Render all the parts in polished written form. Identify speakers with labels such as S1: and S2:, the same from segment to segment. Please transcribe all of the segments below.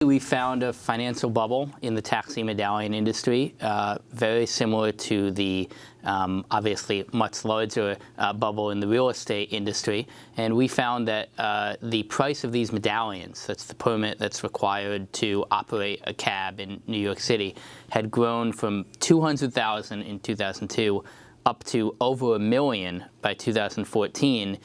S1: We found a financial bubble in the taxi medallion industry, very similar to the obviously much larger bubble in the real estate industry. And we found that the price of these medallions, that's the permit that's required to operate a cab in New York City, had grown from $200,000 in 2002 up to over $1 million by 2014.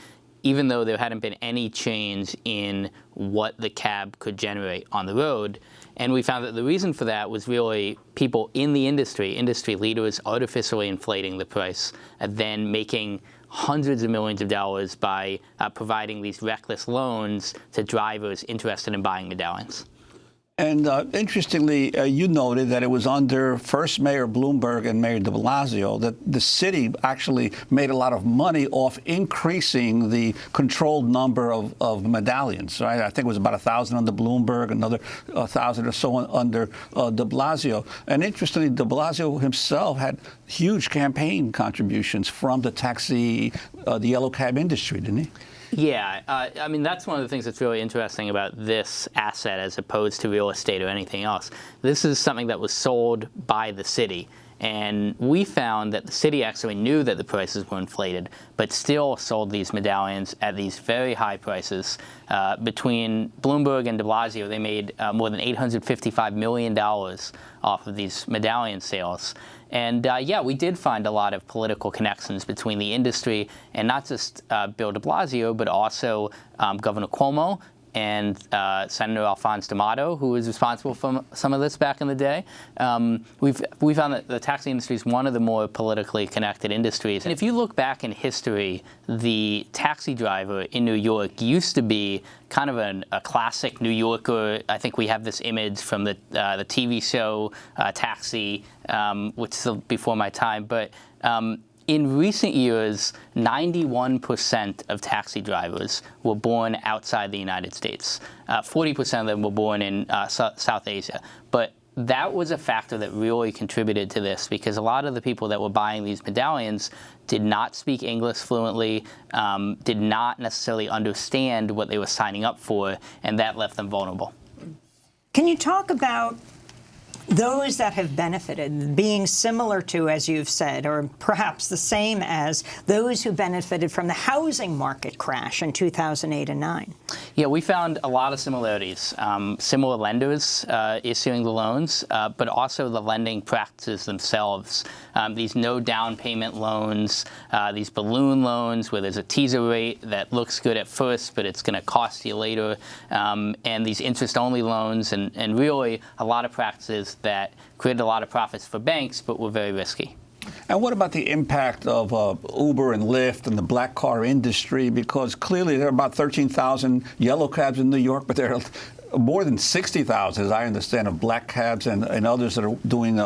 S1: Even though there hadn't been any change in what the cab could generate on the road. And we found that the reason for that was really people in the industry leaders artificially inflating the price and then making hundreds of millions of dollars by providing these reckless loans to drivers interested in buying medallions.
S2: And interestingly, you noted that it was under first Mayor Bloomberg and Mayor de Blasio that the city actually made a lot of money off increasing the controlled number of medallions, right? I think it was about 1,000 under Bloomberg, another 1,000 or so under de Blasio. And interestingly, de Blasio himself had huge campaign contributions from the taxi, the yellow cab industry, didn't he?
S1: Yeah, I mean, that's one of the things that's really interesting about this asset as opposed to real estate or anything else. This is something that was sold by the city. And we found that the city actually knew that the prices were inflated, but still sold these medallions at these very high prices. Between Bloomberg and de Blasio, they made more than $855 million off of these medallion sales. And yeah, we did find a lot of political connections between the industry and not just Bill de Blasio, but also Governor Cuomo and Senator Alphonse D'Amato, who was responsible for some of this back in the day. We found that the taxi industry is one of the more politically connected industries. And if you look back in history, the taxi driver in New York used to be kind of a classic New Yorker. I think we have this image from the TV show Taxi, which is before my time. But in recent years, 91% of taxi drivers were born outside the United States. 40% of them were born in South Asia. But that was a factor that really contributed to this, because a lot of the people that were buying these medallions did not speak English fluently, did not necessarily understand what they were signing up for, and that left them vulnerable.
S3: Can you talk about those that have benefited being similar to, as you've said, or perhaps the same as those who benefited from the housing market crash in 2008 and 9?
S1: Yeah, we found a lot of similarities. Similar lenders issuing the loans, but also the lending practices themselves. These no down payment loans, these balloon loans where there's a teaser rate that looks good at first, but it's going to cost you later, and these interest-only loans, and really a lot of practices that created a lot of profits for banks, but were very risky.
S2: And what about the impact of Uber and Lyft and the black car industry? Because clearly there are about 13,000 yellow cabs in New York, but there are more than 60,000, as I understand, of black cabs and others that are doing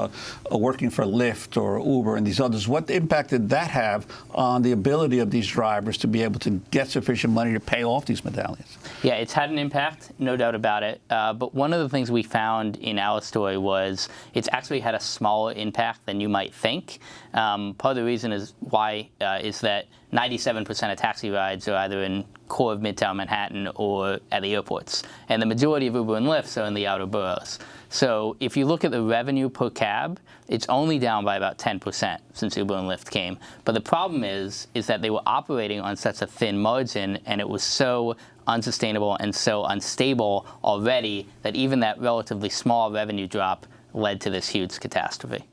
S2: working for Lyft or Uber and these others. What impact did that have on the ability of these drivers to be able to get sufficient money to pay off these medallions?
S1: Yeah, it's had an impact, no doubt about it. But one of the things we found in our story was it's actually had a smaller impact than you might think. Part of the reason is why is that 97% of taxi rides are either in core of Midtown Manhattan or at the airports. And the majority of Uber and Lyft are in the outer boroughs. So if you look at the revenue per cab, it's only down by about 10% since Uber and Lyft came. But the problem is that they were operating on such a thin margin, and it was so unsustainable and so unstable already that even that relatively small revenue drop led to this huge catastrophe.